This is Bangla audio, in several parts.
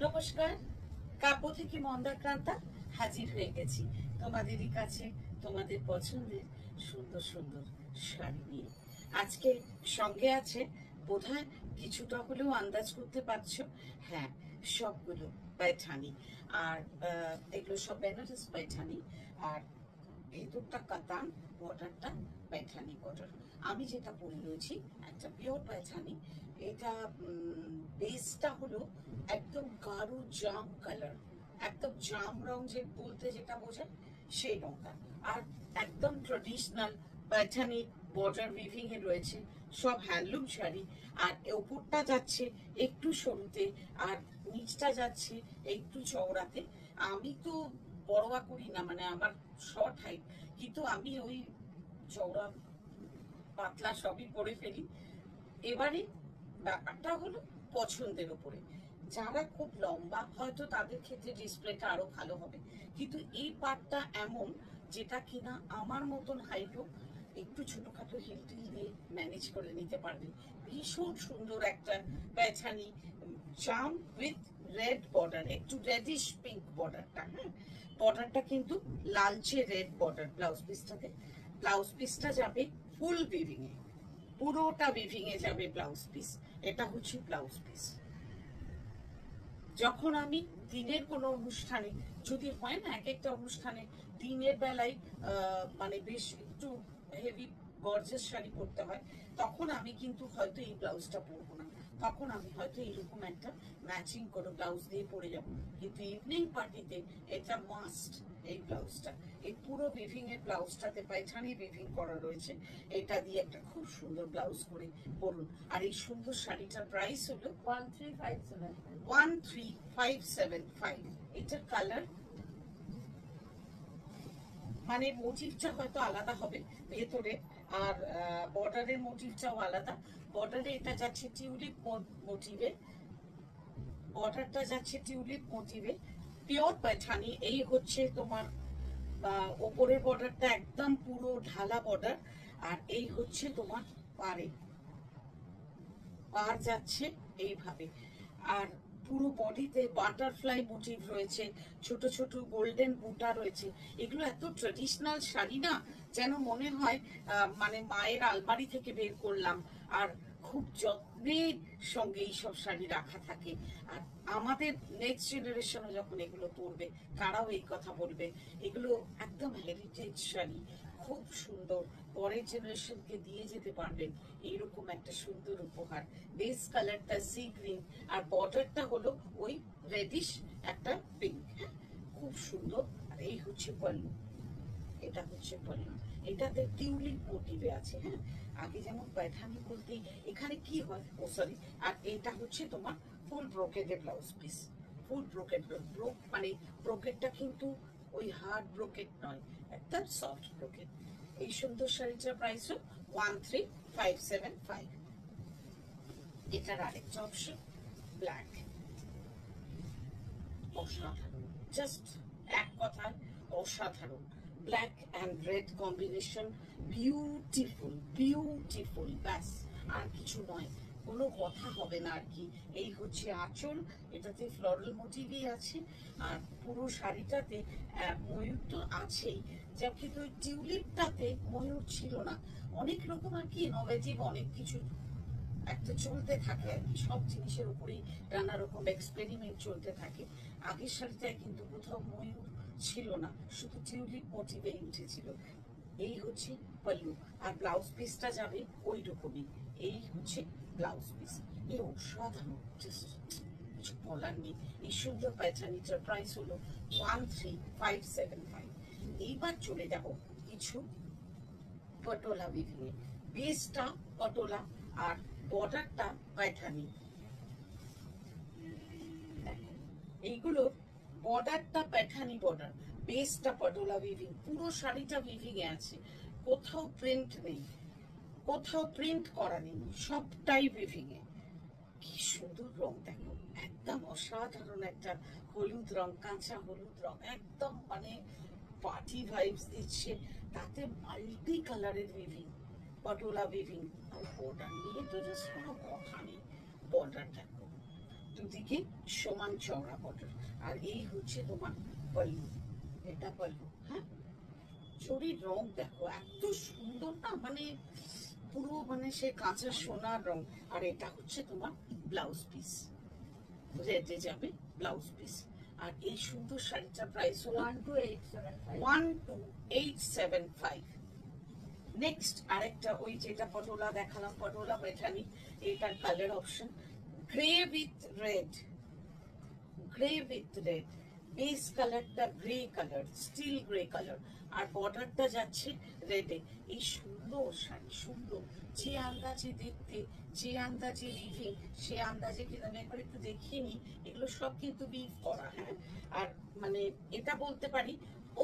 নমস্কার, কাব্য থেকে মন্দাক্রান্তা হাজির হয়ে গেছি তোমাদেরই কাছে তোমাদের পছন্দের সুন্দর সুন্দর শাড়ি নিয়ে। আজকে সঙ্গে আছে, বোধহয় কিছুটা হলেও আন্দাজ করতে পারছো, হ্যাঁ, সবগুলো পায়ঠানি। আর এগুলো সব বেনারস পায়ঠানি, আর ভেতরটা কাতান, বর্ডারটা পায়ঠানি বর্ডার। আমি যেটা পরে রয়েছি একটা পিওর পায়ঠানি। এটা বেসটা হলো একদম গাঢ় জাম কালার, একদম জাম রং যে বলতে যেটা বোঝায় সেই রংটা। আর একদম ট্রেডিশনাল পায়ঠানি বর্ডার উইভিং এ রয়েছে, সব হ্যান্ডলুম শাড়ি। আর ওপরটা যাচ্ছে একটু সরুতে, আর নিচটা যাচ্ছে একটু চওড়াতে। আমি তো বড়োয়া করি না, মানে আমার শর্ট হাইট, কিন্তু আমি ওই চওড়া পাতলা সবই পরে ফেলি। এবারে ব্যাপারটা হলো পছন্দের উপরে। যারা খুব লম্বা হয়তো তাদের ক্ষেত্রে ডিসপ্লেটা আরো ভালো হবে, কিন্তু এই পার্টটা এমন যেটা কিনা আমার মতন হাইটও একটু ছোটখাটো হিল টিল দিয়ে ম্যানেজ করে নিতে পারবে। ভীষণ সুন্দর একটা প্যাচানি, চাম উইথ রেড বর্ডার, একটু রেডিশ পিঙ্ক বর্ডারটা। হ্যাঁ, বর্ডারটা কিন্তু লালচে রেড বর্ডার ব্লাউজ পিসটাতে। ব্লাউজ পিসটা যাবে ফুল উইভিং এ, পুরোটা উইভিং এ যাবে ব্লাউজ পিস। এটা হচ্ছে ব্লাউজ পিস। যখন আমি দিনের কোনো অনুষ্ঠানে, যদি হয় না এক একটা অনুষ্ঠানে দিনের বেলায় মানে বেশ একটু হেভি গর্জাস শাড়ি পরতে হয়, তখন আমি কিন্তু হয়তো এই ব্লাউজটা পরবো না, তখন আমি হয়তো এরকম একটা ম্যাচিং করে ব্লাউজ দিয়ে পরে যাবো। কিন্তু ইভিনিং পার্টিতে এটা মাস্ট, এই ব্লাউজটা, এই পুরো উইভিং এর ব্লাউজটাতে পায়ঠানি উইভিং করা রয়েছে। এটা দিয়ে একটা খুব সুন্দর ব্লাউজ করে পরুন। আর এই সুন্দর শাড়িটার প্রাইস হলো 13,575। এটার কালার, মানে মোটিভটা হয়তো আলাদা হবে ভেতরে, আর বর্ডারের মোটিভটাও আলাদা। বর্ডারে এটা যাচ্ছে টিউলিপ মোটিভে, বর্ডারটা যাচ্ছে টিউলিপ মোটিভে, পিওর পায়ঠানি। এই হচ্ছে তোমার ওপরের বর্ডারটা একদম পুরো ঢালা বর্ডার, আর এই হচ্ছে তোমার পাড়ে, পার যাচ্ছে এইভাবে। আর পুরো বডিতে বাটারফ্লাই মোটিভ রয়েছে, ছোট ছোট গোল্ডেন বুটা রয়েছে। এগুলো এত ট্রেডিশনাল শাড়ি না, যেন মনে হয় মানে মায়ের আলমারি থেকে বের করলাম। আর খুব যত্নের সঙ্গে এইসব শাড়ি রাখা থাকে। আর আমাদের নেক্সট জেনারেশনও যখন এগুলো পরবে, তারাও এই কথা বলবে এগুলো একদম হেরিটেজ শাড়ি, খুব সুন্দর, পরের জেনারেশনকে দিয়ে যেতে পারবেন এইরকম একটা সুন্দর উপহার। বেস কালারটা সি গ্রিন, আর বর্ডারটা হলো ওই রেডিশ একটা পিঙ্ক, খুব সুন্দর। আর এই হচ্ছে পল্লু, এটা হচ্ছে পল্লু, এটাতে টিউলিপ মোটিভে আছে। হ্যাঁ, আগে যেমন পায়ঠানি বলতে এখানে কি হয়, ও সরি। আর এটা হচ্ছে তোমার ফুল ব্রোকেডের ব্লাউজ পিস, ফুল ব্রোকেড, ব্রোক মানে ব্রোকেডটা কিন্তু ওই হার্ড ব্রোকেড নয়, একদম সফট ব্রোকেড। এই সুন্দর শাড়িটার প্রাইস হল 13,575। এটার আরেকটা অপশন ব্ল্যাক, অসাধারণ, জাস্ট এক কথায় অসাধারণ। Black and red combination, beautiful beautiful, ব্যাস আর কিছু নয়, কোনো কথা হবে না আর কি। এই হচ্ছে আঁচল, এটাতে ফ্লোরাল মোটিভই আছে। আর পুরো শাড়িটাতে ময়ূর তো আছেই, যা কিন্তু ওই টিউলিপটাতে ময়ূর ছিল না। অনেক রকম আর কি ইনোভেটিভ অনেক কিছু একটা চলতে থাকে আর কি, সব জিনিসের উপরেই নানা রকম এক্সপেরিমেন্ট চলতে থাকে। আগের শাড়িটায় কিন্তু কোথাও ময়ূর ছিল না, শুধু টিউলিপ মোটিভে উঠেছিল। এই হচ্ছে পল্লু, আর ব্লাউজ পিসটা যাবে ওই রকমই। এই হচ্ছে ব্লাউজ পিস, এই অসাধারণ, কিছু বলার নেই। এই সুন্দর পায়চানিটার প্রাইস হলো 13,575। এইবার চলে যাব কিছু পটোলা উইভিং, বেসটা পটোলা আর বর্ডারটা পায়ঠানি। এইগুলো বর্ডারটা পায়ঠানি বর্ডার, বেসটা পটোলা উইভিং, পুরো শাড়িটা উইভিং এ আছে, কোথাও প্রিন্ট নেই, কোথাও প্রিন্ট করা নেই, সবটাই উইভিং এ। কি সুন্দর রং দেখো, একদম অসাধারণ একটা হলুদ রং, কাঁচা হলুদ রং, একদম মানে পার্টি ভাইবস দিচ্ছে। তাতে মাল্টি কালারের উইভিং, পটোলা উইভিং। আর বর্ডার নিয়ে তো জাস্ট কোনো কথা নেই, বর্ডার দেখো, দুদিকে সমান চওড়া বর্ডার। আর এই হচ্ছে তোমার পল্লু, এটা পল্লু। হ্যাঁ, চুড়ির রং দেখো এত সুন্দর না, মানে পুরো মানে সে কাঁচা সোনার রং। আর এটা হচ্ছে তোমার ব্লাউজ পিস, রেডে যাবে ব্লাউজ পিস। আর এই সুন্দর শাড়িটার প্রাইস হলো 12875। নেক্সট আরেকটা ওই যেটা পটোলা দেখালাম, পটোলা পেঠানি, এটার colour option grey with red, grey with red. Base কালারটা grey colour, steel grey colour, আর বর্ডারটা যাচ্ছে রেডে। এই সুন্দর শাড়ি, সুন্দর, যে আন্দাজে দেখতে, যে আন্দাজে রিভিং, সে আন্দাজে কিন্তু আমি একবার একটু দেখিয়ে নিই। এগুলো সব কিন্তু বিফ করা। হ্যাঁ, আর মানে এটা বলতে পারি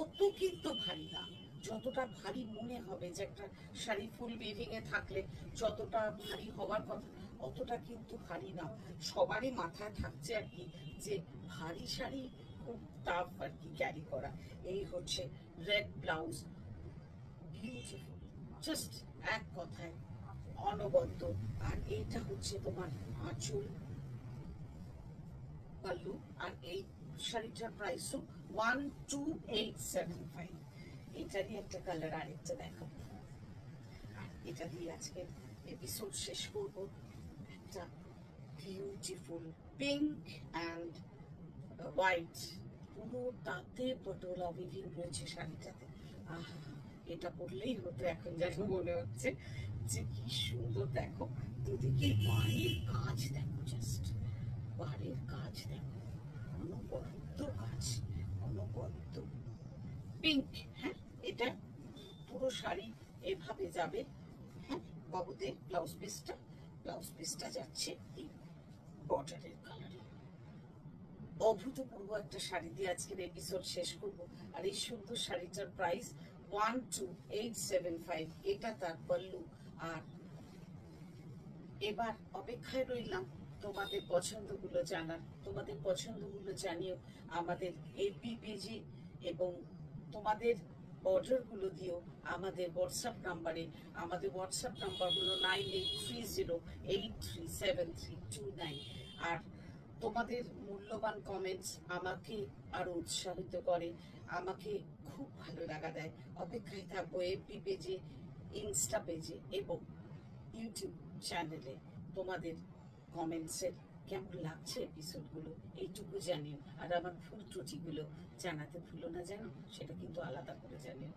অত কিন্তু ভারী না, যতটা ভারী মনে হবে যে একটা শাড়ি ফুল উইভিং এ থাকলে যতটা ভারী হওয়ার কথা, অতটা কিন্তু ভারী না। সবারই মাথায় থাকছে আর কি যে ভারী শাড়ি খুব টাফ আর কি ক্যারি করা। এই হচ্ছে রেড ব্লাউজ, বিউটিফুল, জাস্ট এক কথায় অনবদ্য। আর এইটা হচ্ছে তোমার আঁচল, পাল্লু। আর এই শাড়িটার প্রাইসও 12875। এটারই একটা কালার আরেকটা দেখো। আর এটা দিয়ে আজকে এপিসোড শেষ করবো। একটা বিউটিফুল পিঙ্ক অ্যান্ড হোয়াইট, পুরো তাতে পটোলা উইভিং রয়েছে শাড়িটাতে। আহ, এটা পরলেই হতো এখন, যেন মনে হচ্ছে যে কি সুন্দর। দেখো দুদিকে বাড়ির কাজ, দেখো জাস্ট বাড়ির কাজ দেখো, অনবদ্য কাজ, অনবদ্য পিঙ্ক। হ্যাঁ, এটা পুরো শাড়ি এভাবে যাবে। হ্যাঁ, বাবুদের ব্লাউজ পিসটা, ব্লাউজ পিসটা যাচ্ছে এই বর্ডারের কালারে। অভূতপূর্ব একটা শাড়ি দিয়ে আজকের এপিসোড শেষ করব। আর এই সুন্দর শাড়িটার প্রাইস 12875। এটা তার পল্লু। আর এবার অপেক্ষায় রইলাম তোমাদের পছন্দগুলো জানার, তোমাদের পছন্দগুলো জানিও আমাদের এফবি পেজে, এবং তোমাদের অর্ডারগুলো দিও আমাদের হোয়াটসঅ্যাপ নাম্বারে। আমাদের হোয়াটসঅ্যাপ নাম্বার হলো 9830837329। আর তোমাদের মূল্যবান কমেন্টস আমাকে আরো উৎসাহিত করে, আমাকে খুব ভালো লাগা দেয়। অপেক্ষায় থাকবো এফবি পেজে, ইনস্টা পেজে এবং ইউটিউব চ্যানেলে তোমাদের কমেন্টসের কেমন লাগছে এপিসোডগুলো এইটুকু জানিও। আর আমার ভুল ত্রুটিগুলো জানাতে ভুলো না, জানো সেটা কিন্তু আলাদা করে জানিও।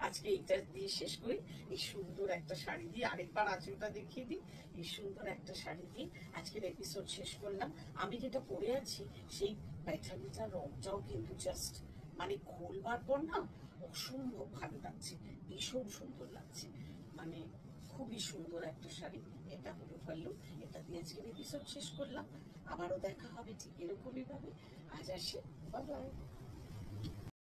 আজকে এইটা দিয়ে শেষ করি। এই সুন্দর একটা শাড়ি দিয়ে আরেকবার আঁচলটা দেখিয়ে দিই। এই সুন্দর একটা শাড়ি দিয়ে আজকের এপিসোড শেষ করলাম। আমি যেটা পরে আছি সেই প্যাটার্নটার রংটাও কিন্তু জাস্ট মানে খোলবার পর না অসম্ভব ভালো লাগছে, ভীষণ সুন্দর লাগছে, মানে খুবই সুন্দর একটা শাড়ি। এটা হলো পাল্লু, এটা দিয়ে আজকের এপিসোড শেষ করলাম। আবারও দেখা হবে ঠিক এরকমই ভাবে। আজ আসি, বাই বাই।